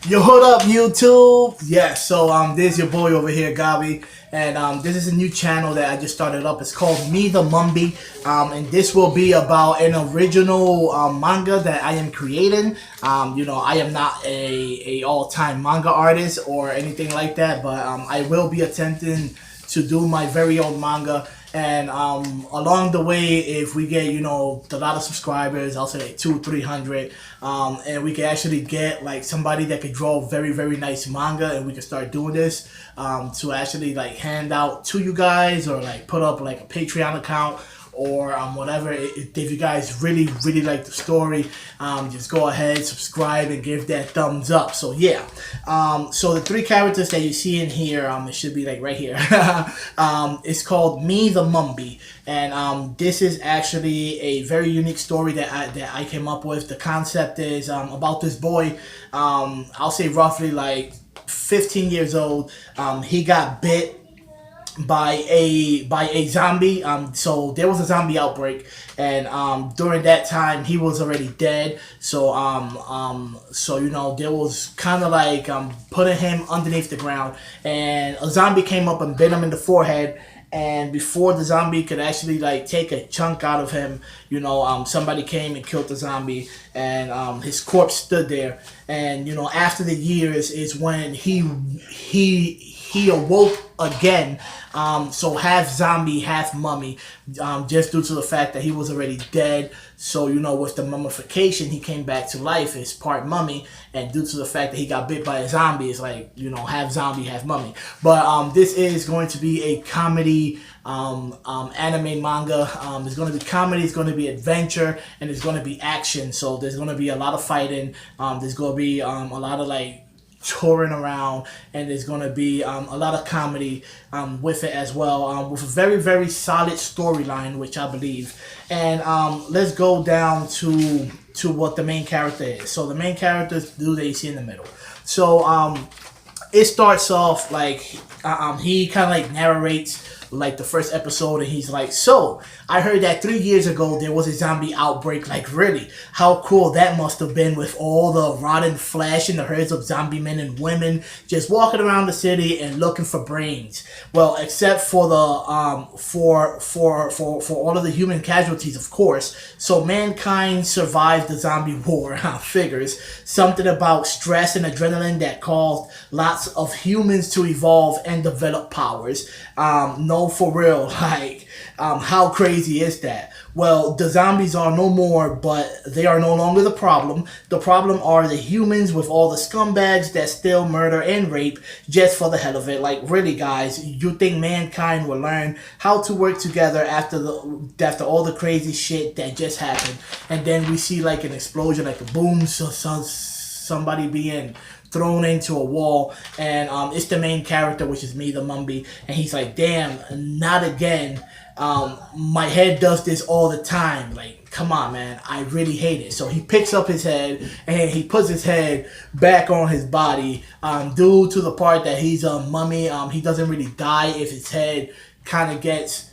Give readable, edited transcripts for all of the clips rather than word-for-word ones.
Yo, hold up, YouTube. Yes, so this your boy over here, Gabi, and this is a new channel that I just started up. It's called Me the MumBie, and this will be about an original manga that I am creating. I am not a all-time manga artist or anything like that, but I will be attempting to do my very own manga. And along the way, if we get a lot of subscribers, I'll say like 200-300, and we can actually get like somebody that could draw very very nice manga, and we can start doing this to actually like hand out to you guys, or like put up like a Patreon account, or whatever. If you guys really really like the story, just go ahead, subscribe, and give that thumbs up. So yeah, so the three characters that you see in here, it should be like right here. It's called Me the MumBie, and this is actually a very unique story that I came up with. The concept is about this boy. I'll say roughly like 15 years old. He got bit by a zombie. So there was a zombie outbreak, and during that time he was already dead. So there was kind of like putting him underneath the ground, and a zombie came up and bit him in the forehead. And before the zombie could actually like take a chunk out of him, somebody came and killed the zombie, and his corpse stood there. And after the years is when he awoke again. So half zombie, half mummy, just due to the fact that he was already dead. So with the mummification, he came back to life as part mummy, and due to the fact that he got bit by a zombie, it's like half zombie, half mummy. But this is going to be a comedy anime manga. It's going to be comedy, it's going to be adventure, and it's going to be action. So there's going to be a lot of fighting. There's going to be a lot of like touring around, and there's going to be a lot of comedy with it as well, with a very very solid storyline, which I believe. And let's go down to what the main character is. So the main character is the dude that you see in the middle. So it starts off like he kind of like narrates like the first episode, and he's like, so I heard that 3 years ago there was a zombie outbreak. Like, really, how cool that must have been, with all the rotten flesh and the herds of zombie men and women just walking around the city and looking for brains. Well, except for the for all of the human casualties, of course. So mankind survived the zombie war. Figures. Something about stress and adrenaline that caused lots of humans to evolve and develop powers. No, for real, like, how crazy is that? Well, the zombies are no more, but they are no longer the problem. The problem are the humans, with all the scumbags that still murder and rape just for the hell of it. Like, really, guys, you think mankind will learn how to work together after all the crazy shit that just happened? And then we see like an explosion, like a boom, somebody being thrown into a wall, and it's the main character, which is Me the MumBie, and he's like, damn, not again. My head does this all the time. Like, come on, man, I really hate it. So he picks up his head and he puts his head back on his body, due to the part that he's a mummy. He doesn't really die if his head kind of gets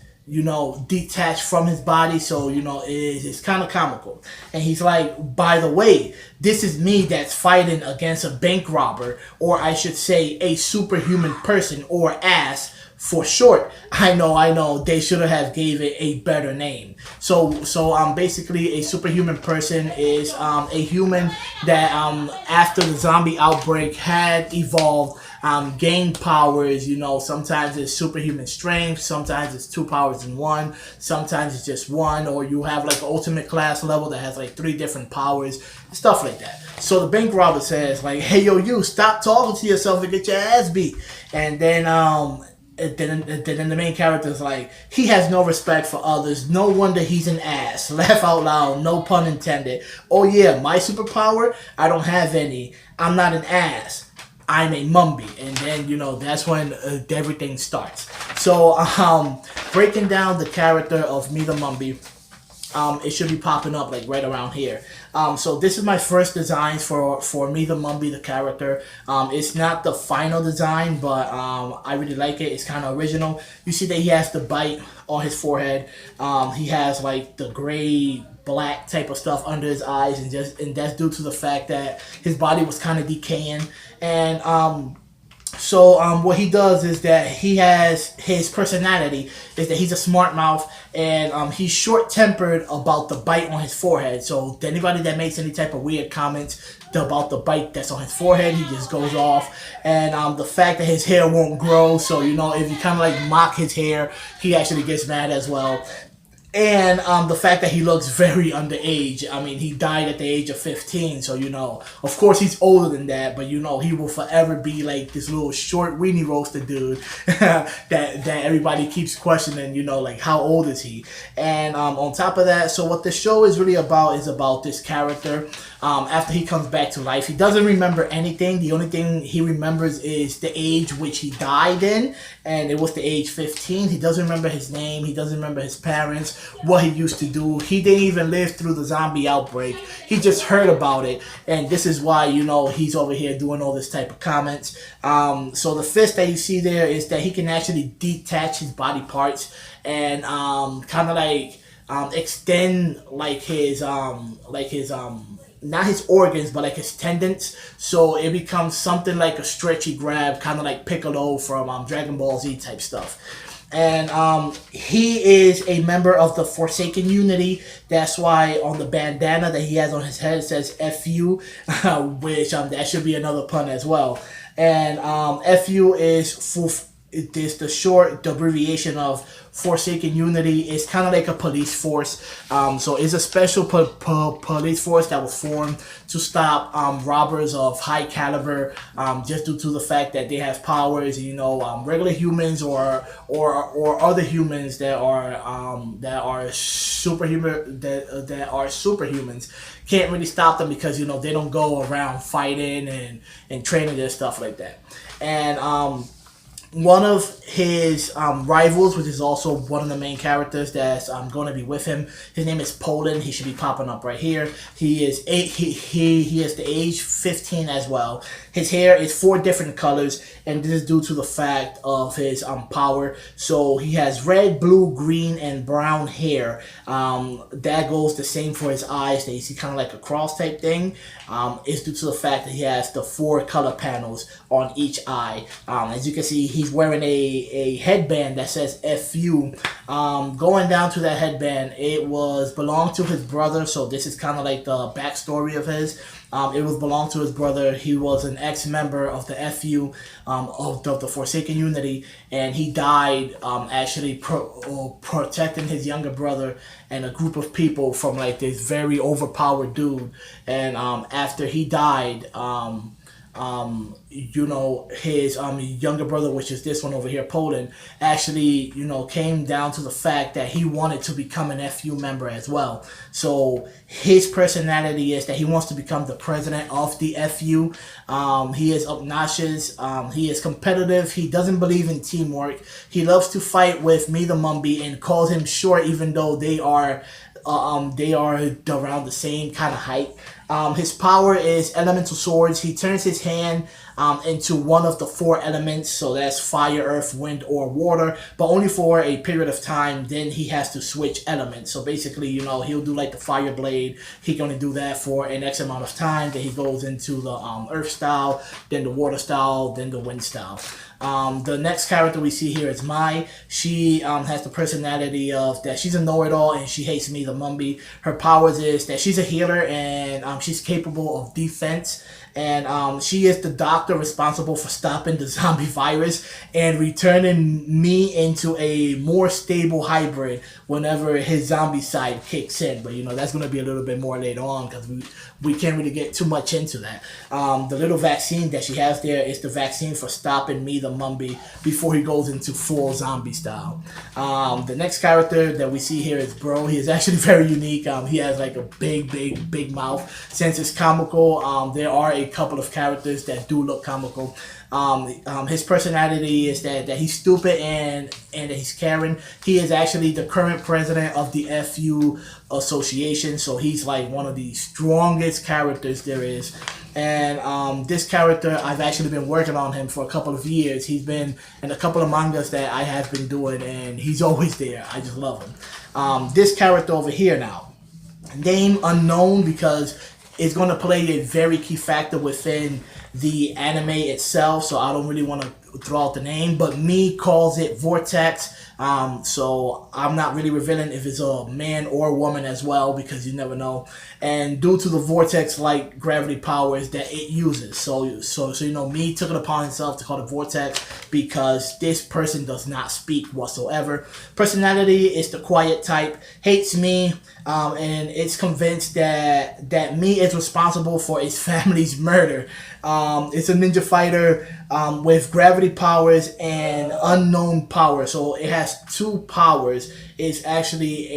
detached from his body. So it's kind of comical. And he's like, by the way, this is me that's fighting against a bank robber, or I should say a superhuman person, or ass for short. I know they should have gave it a better name. So basically a superhuman person is a human that after the zombie outbreak had evolved, gained powers. Sometimes it's superhuman strength, sometimes it's two powers in one, sometimes it's just one, or you have like an ultimate class level that has like 3 different powers, stuff like that. So the bank robber says like, hey yo, you stop talking to yourself and get your ass beat. And then then the main character is like, he has no respect for others, no wonder he's an ass. Laugh out loud, no pun intended. Oh yeah, my superpower? I don't have any. I'm not an ass, I'm a MumBie. And then that's when everything starts. So breaking down the character of Me the MumBie, it should be popping up like right around here. So this is my first designs for Me the MumBie, the character. It's not the final design, but I really like it. It's kind of original. You see that he has the bite on his forehead. He has like the gray black type of stuff under his eyes, and that's due to the fact that his body was kind of decaying. And so what he does is that he has his personality is that he's a smart mouth, and he's short tempered about the bite on his forehead. So to anybody that makes any type of weird comments about the bite that's on his forehead, he just goes off. And the fact that his hair won't grow, so you know, if you kind of like mock his hair, he actually gets mad as well. And the fact that he looks very underage. I mean, he died at the age of 15, so you know, of course he's older than that, but you know, he will forever be like this little short weenie roaster dude that everybody keeps questioning, you know, like how old is he? And on top of that, so what the show is really about is about this character. After he comes back to life, he doesn't remember anything. The only thing he remembers is the age which he died in, and it was the age 15. He doesn't remember his name. He doesn't remember his parents, what he used to do. He didn't even live through the zombie outbreak. He just heard about it, and this is why, you know, he's over here doing all this type of comments. So the fist that you see there is that he can actually detach his body parts and kind of like extend like his not his organs, but like his tendons, so it becomes something like a stretchy grab, kind of like Piccolo from Dragon Ball Z type stuff. And he is a member of the Forsaken Unity. That's why on the bandana that he has on his head it says FU, which that should be another pun as well. And FU is the abbreviation of Forsaken Unity. Is kind of like a police force. So it's a special police force that was formed to stop robbers of high caliber, just due to the fact that they have powers. You know, regular humans or other humans that are superhuman that are superhumans can't really stop them, because you know they don't go around fighting and training and stuff like that. And one of his rivals, which is also one of the main characters that's going to be with him, his name is Poland. He should be popping up right here. He is he is the age 15 as well. His hair is 4 different colors, and this is due to the fact of his power. So he has red, blue, green, and brown hair. That goes the same for his eyes. That you see kind of like a cross type thing. It's due to the fact that he has the 4 color panels on each eye. As you can see, he's wearing a headband that says FU. Going down to that headband, it belonged to his brother. So this is kind of like the backstory of his. It was belonged to his brother. He was an ex-member of the FU, of the Forsaken Unity, and he died actually protecting his younger brother and a group of people from like this very overpowered dude. And after he died, you know, his younger brother, which is this one over here, Poland, actually, you know, came down to the fact that he wanted to become an FU member as well. So his personality is that he wants to become the president of the FU. He is obnoxious. He is competitive. He doesn't believe in teamwork. He loves to fight with Me the MumBie and calls him short, even though they are around the same kind of height. His power is elemental swords. He turns his hand into one of the 4 elements, so that's fire, earth, wind, or water, but only for a period of time. Then he has to switch elements. So basically, you know, he'll do like the fire blade. He's gonna do that for an X amount of time. Then he goes into the earth style, then the water style, then the wind style. The next character we see here is Mai. She has the personality of that she's a know-it-all and she hates Me the MumBie. Her powers is that she's a healer and she's capable of defense. And she is the doctor responsible for stopping the zombie virus and returning Me into a more stable hybrid whenever his zombie side kicks in. But, you know, that's going to be a little bit more later on because we can't really get too much into that. The little vaccine that she has there is the vaccine for stopping Me the MumBie before he goes into full zombie style. The next character that we see here is Bro. He is actually very unique. He has like a big mouth. since it's comical, there are a couple of characters that do look comical. His personality is that he's stupid and that he's caring. He is actually the current president of the FU Association, so he's like one of the strongest characters there is. And this character, I've actually been working on him for a couple of years. He's been in a couple of mangas that I have been doing, and he's always there. I just love him. This character over here now, name unknown, because it's going to play a very key factor within the anime itself, so I don't really want to throw out the name, but me calls it Vortex. So I'm not really revealing if it's a man or a woman as well, because you never know. And due to the vortex like gravity powers that it uses, so you know, me took it upon himself to call it Vortex because this person does not speak whatsoever. Personality is the quiet type, hates me, and it's convinced that me is responsible for its family's murder. It's a ninja fighter with gravity powers and unknown power. So it has two powers. It's actually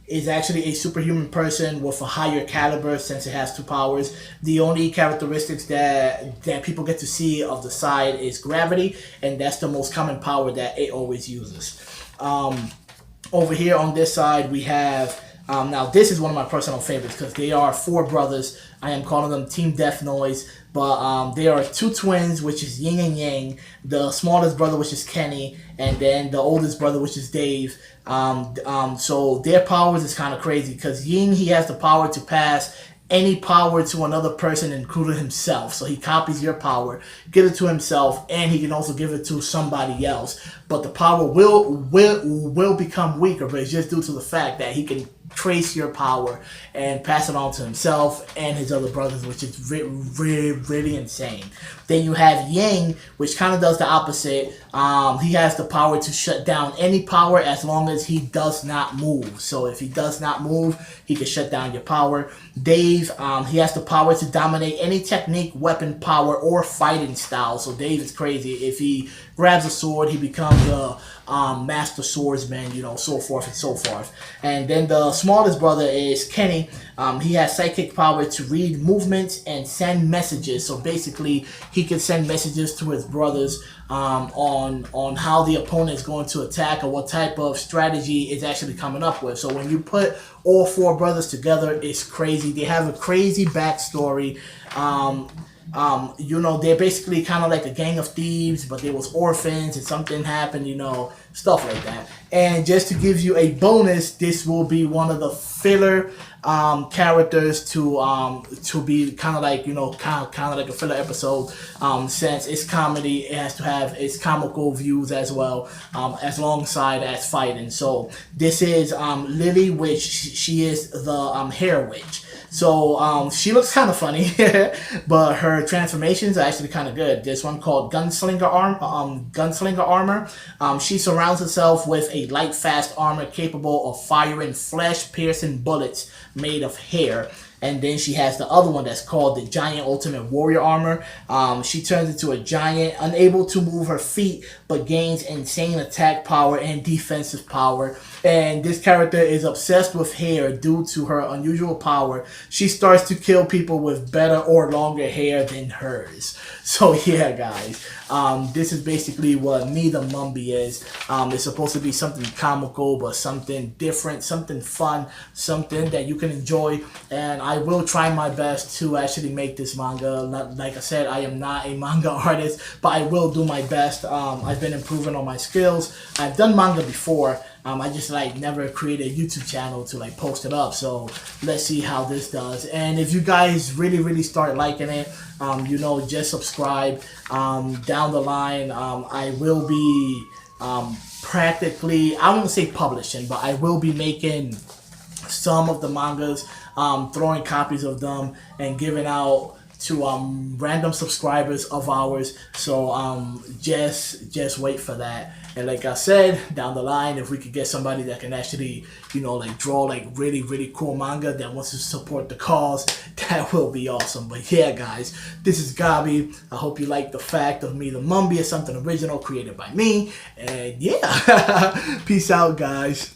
a superhuman person with a higher caliber since it has two powers. The only characteristics that people get to see of the side is gravity, and that's the most common power that it always uses. Over here on this side we have now this is one of my personal favorites because they are four brothers. I am calling them Team Death Noise, but they are two twins, which is Yin and Yang. The smallest brother, which is Kenny, and then the oldest brother, which is Dave. So their powers is kind of crazy because Yin, he has the power to pass any power to another person, including himself. So he copies your power, give it to himself, and he can also give it to somebody else. But the power will become weaker, but it's just due to the fact that he can trace your power and pass it on to himself and his other brothers, which is really insane. Then you have Yang, which kind of does the opposite. He has the power to shut down any power as long as he does not move. So if he does not move, he can shut down your power. Dave, he has the power to dominate any technique, weapon, power, or fighting style. So Dave is crazy. If he grabs a sword, he becomes a master swordsman, you know, so forth and so forth. And then the smallest brother is Kenny. He has psychic power to read movements and send messages. So basically, he can send messages to his brothers on how the opponent is going to attack or what type of strategy is actually coming up with. So when you put all four brothers together, it's crazy. They have a crazy backstory. You know, they're basically kind of like a gang of thieves, but they was orphans and something happened, you know, stuff like that. And just to give you a bonus, this will be one of the filler characters to be kind of like, you know, kind of like a filler episode. Since it's comedy, it has to have its comical views as well, as alongside as fighting. So this is Lily, which she is the hair witch. So she looks kind of funny, but her transformations are actually kind of good. There's one called Gunslinger Armor. She surrounds herself with a light, fast armor capable of firing flesh-piercing bullets made of hair. And then she has the other one that's called the Giant Ultimate Warrior Armor. She turns into a giant, unable to move her feet, but gains insane attack power and defensive power. And this character is obsessed with hair due to her unusual power. She starts to kill people with better or longer hair than hers. So yeah, guys, this is basically what Me the MumBie is. It's supposed to be something comical, but something different, something fun, something that you can enjoy. And I will try my best to actually make this manga. Like I said, I am not a manga artist, but I will do my best. I've been improving on my skills. I've done manga before. I just like never created a YouTube channel to like post it up. So let's see how this does. And if you guys really start liking it, you know, just subscribe. Down the line, I will be practically, I won't say publishing, but I will be making some of the mangas, throwing copies of them and giving out to random subscribers of ours. So just wait for that. And like I said, down the line, if we could get somebody that can actually, you know, like draw like really cool manga that wants to support the cause, that will be awesome. But yeah, guys, this is Gabi. I hope you like the fact of Me the MumBie is something original created by me. And yeah, peace out, guys.